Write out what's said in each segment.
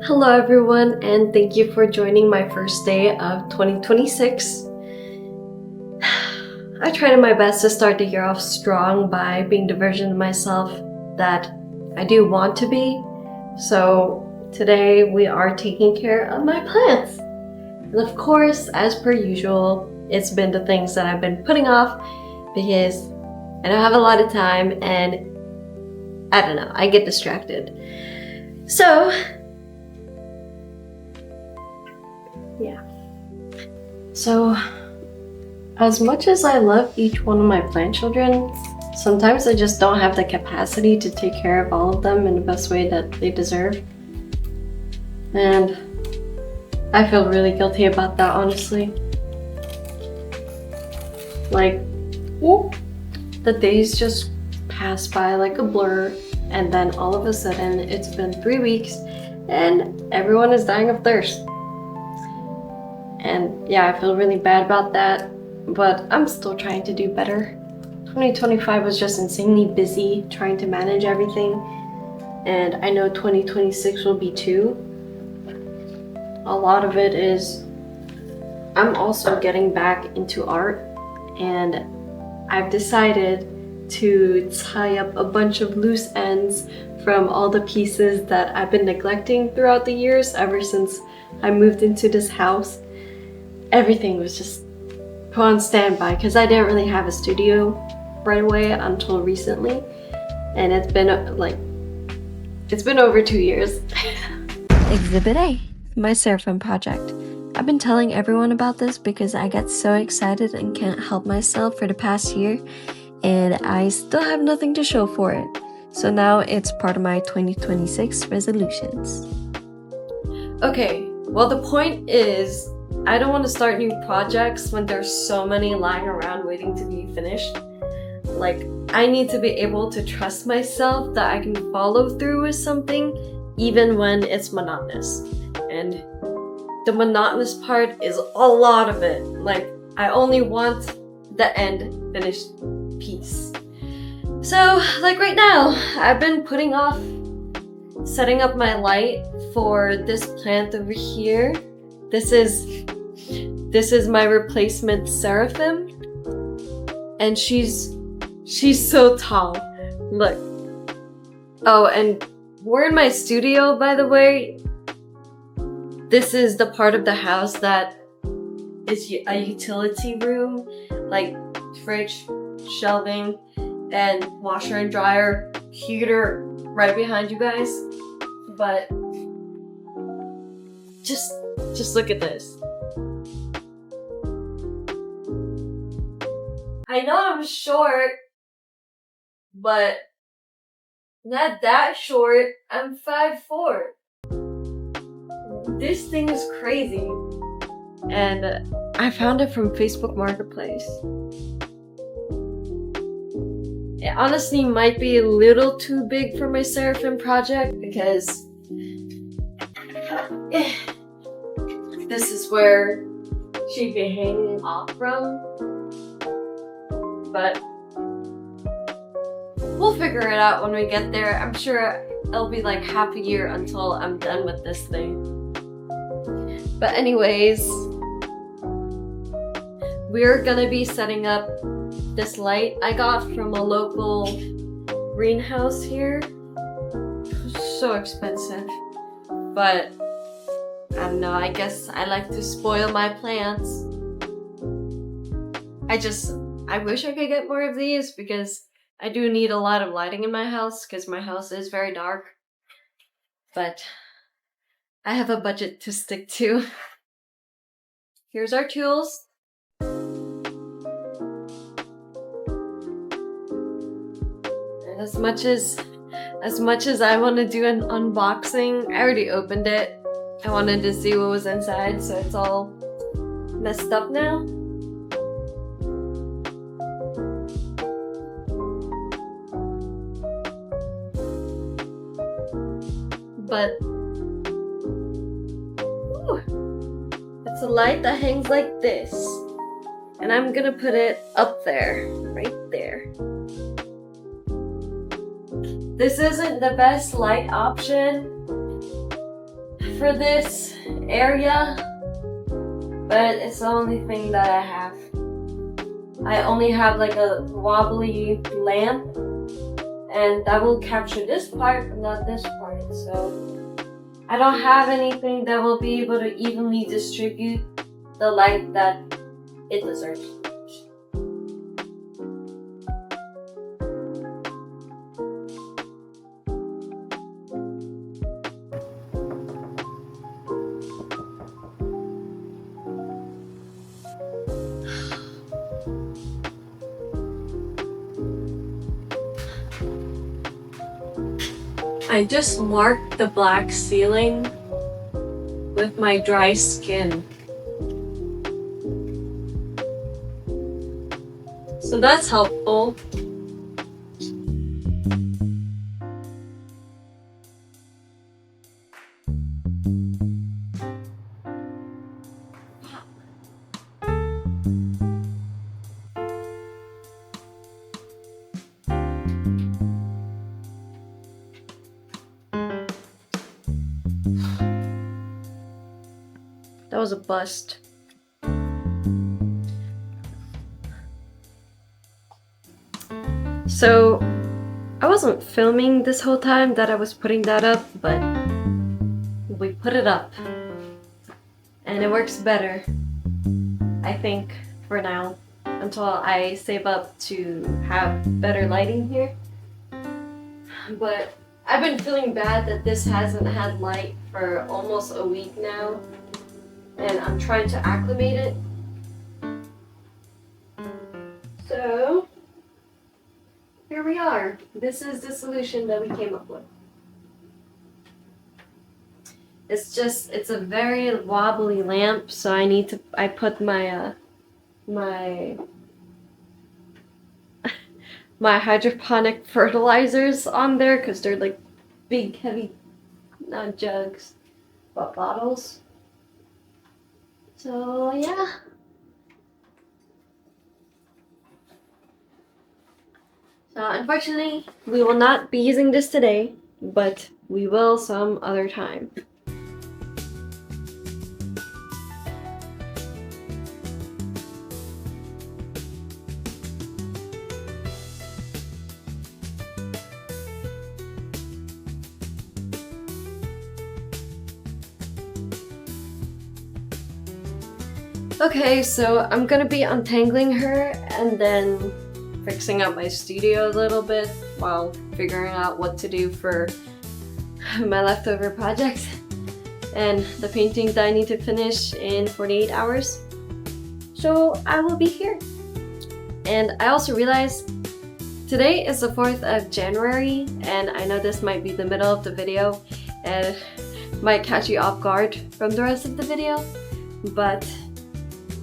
Hello everyone, and thank you for joining my first day of 2026. I tried my best to start the year off strong by being the version of myself that I do want to be. So today we are taking care of my plants. And of course, as per usual, it's been the things that I've been putting off because I don't have a lot of time and I don't know, I get distracted. So So, as much as I love each one of my plant children, sometimes I just don't have the capacity to take care of all of them in the best way that they deserve. And I feel really guilty about that, honestly. Like, the days just pass by like a blur, and then all of a sudden it's been 3 weeks and everyone is dying of thirst. And yeah, I feel really bad about that, but I'm still trying to do better. 2025 was just insanely busy trying to manage everything, and I know 2026 will be too. A lot of it is I'm also getting back into art, and I've decided to tie up a bunch of loose ends from all the pieces that I've been neglecting throughout the years ever since I moved into this house. Everything was just put on standby because I didn't really have a studio right away until recently, and it's been over 2 years. Exhibit A, my Seraphim project. I've been telling everyone about this because I get so excited and can't help myself for the past year, and I still have nothing to show for it. So now it's part of my 2026 resolutions. Okay, well the point is, I don't want to start new projects when there's so many lying around waiting to be finished. Like, I need to be able to trust myself that I can follow through with something even when it's monotonous. And the monotonous part is a lot of it. Like, I only want the end finished piece. So, like right now, I've been putting off setting up my light for this plant over here. This is my replacement Seraphim, and she's so tall. Look. Oh, and we're in my studio, by the way. This is the part of the house that is a utility room, like fridge, shelving, and washer and dryer, heater right behind you guys. But just look at this. I know I'm short, but not that short. I'm 5'4". This thing is crazy. And I found it from Facebook Marketplace. It honestly might be a little too big for my Seraphim project because this is where she'd be hanging off from. But we'll figure it out when we get there. I'm sure it'll be like half a year until I'm done with this thing. But anyways, we're gonna be setting up this light I got from a local greenhouse here. So expensive. But I don't know, I guess I like to spoil my plants. I wish I could get more of these because I do need a lot of lighting in my house because my house is very dark. But I have a budget to stick to. Here's our tools. And as much as I want to do an unboxing, I already opened it. I wanted to see what was inside, so it's all messed up now. But it's a light that hangs like this, and I'm gonna put it up there, right there. This isn't the best light option for this area, but it's the only thing that I have. I only have like a wobbly lamp, and that will capture this part but not this part, so I don't have anything that will be able to evenly distribute the light that it deserves. I just marked the black ceiling with my dry skin. So that's helpful. That was a bust. So I wasn't filming this whole time that I was putting that up, but we put it up. And it works better, I think, for now, until I save up to have better lighting here. But I've been feeling bad that this hasn't had light for almost a week now, and I'm trying to acclimate it. So here we are. This is the solution that we came up with. It's a very wobbly lamp, so I put my my hydroponic fertilizers on there because they're like big, heavy, not jugs, but bottles. So yeah. So unfortunately, we will not be using this today, but we will some other time. Okay, so I'm gonna be untangling her and then fixing up my studio a little bit while figuring out what to do for my leftover project and the painting that I need to finish in 48 hours. So I will be here. And I also realized today is the 4th of January, and I know this might be the middle of the video and might catch you off guard from the rest of the video, but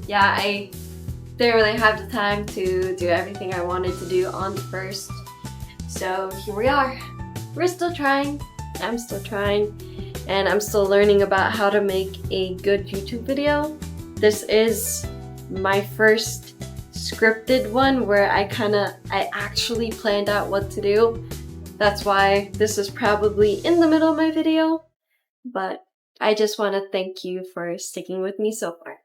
yeah, I didn't really have the time to do everything I wanted to do on the 1st. So here we are. We're still trying. I'm still trying. And I'm still learning about how to make a good YouTube video. This is my first scripted one where I actually planned out what to do. That's why this is probably in the middle of my video. But I just want to thank you for sticking with me so far.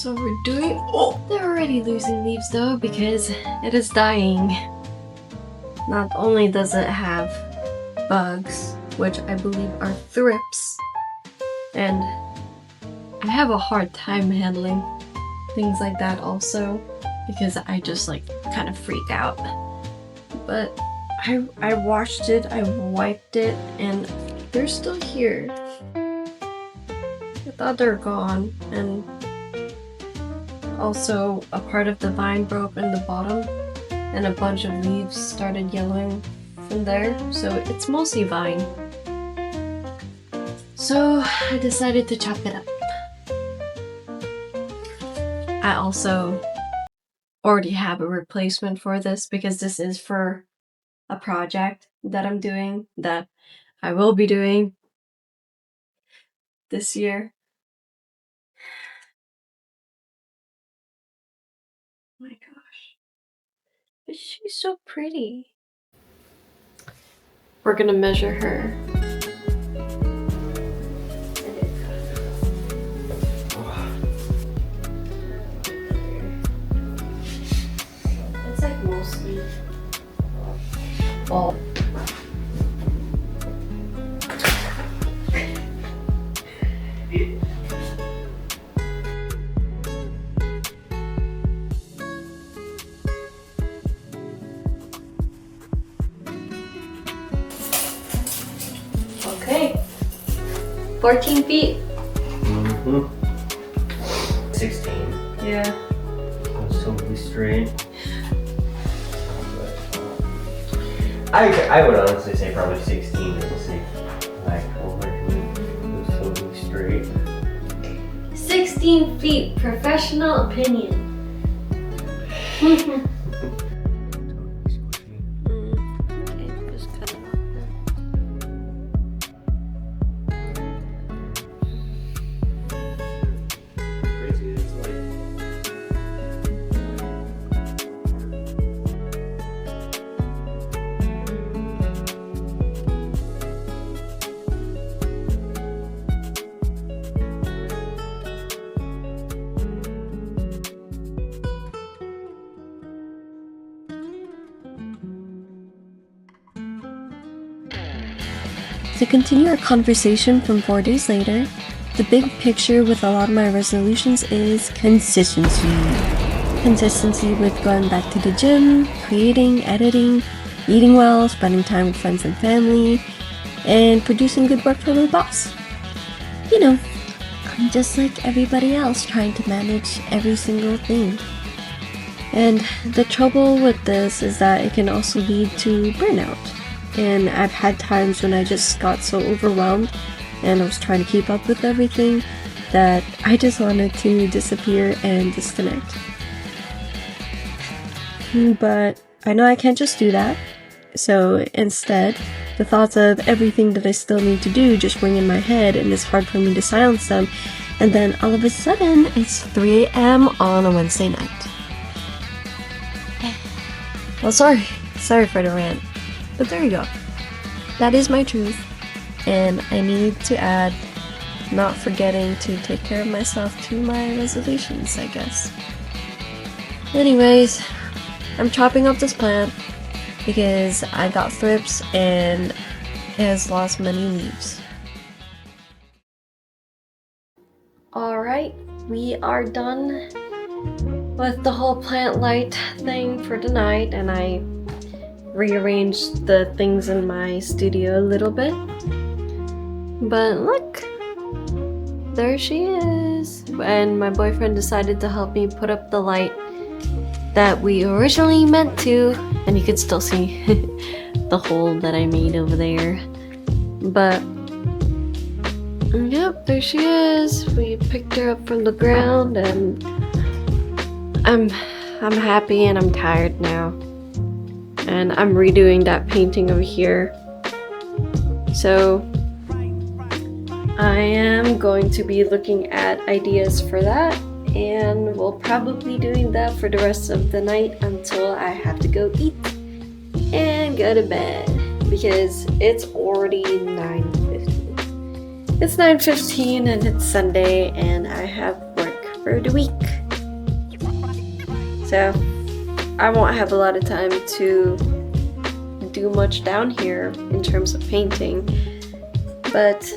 So we're doing... Oh! They're already losing leaves though because it is dying. Not only does it have bugs, which I believe are thrips, and I have a hard time handling things like that also because I just like kind of freak out. But I washed it, I wiped it, and they're still here. I thought they're gone, and also a part of the vine broke in the bottom and a bunch of leaves started yellowing from there, so it's mostly vine. So I decided to chop it up. I also already have a replacement for this because this is for a project that I'm doing, that I will be doing this year. Oh my gosh. But she's so pretty. We're gonna measure her. It's like mostly all. Okay. 14 feet. Mm-hmm. 16. Yeah. That's totally straight. I would honestly say probably 16 is a safe actual measurement. It's totally straight. 16 feet. Professional opinion. Totally squishy. Okay, just cut it off. Crazy, it's like To continue our conversation from 4 days later, the big picture with a lot of my resolutions is consistency. Consistency with going back to the gym, creating, editing, eating well, spending time with friends and family, and producing good work for my boss. You know, I'm just like everybody else trying to manage every single thing. And the trouble with this is that it can also lead to burnout. And I've had times when I just got so overwhelmed and I was trying to keep up with everything that I just wanted to disappear and disconnect. But I know I can't just do that. So instead, the thoughts of everything that I still need to do just ring in my head, and it's hard for me to silence them. And then all of a sudden, it's 3 a.m. on a Wednesday night. Well, sorry for the rant. But there you go. That is my truth. And I need to add not forgetting to take care of myself to my resolutions, I guess. Anyways, I'm chopping up this plant because I got thrips and it has lost many leaves. Alright, we are done with the whole plant light thing for tonight, and I rearranged the things in my studio a little bit. But look, there she is. And my boyfriend decided to help me put up the light that we originally meant to, and you can still see the hole that I made over there. But yep, there she is. We picked her up from the ground, and I'm happy and I'm tired now. And I'm redoing that painting over here. So I am going to be looking at ideas for that, and we'll probably be doing that for the rest of the night until I have to go eat and go to bed, because it's already 9:15. It's 9:15 and it's Sunday and I have work for the week. So I won't have a lot of time to do much down here in terms of painting. But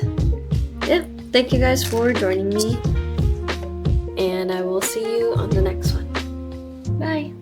yeah, thank you guys for joining me, and I will see you on the next one. Bye!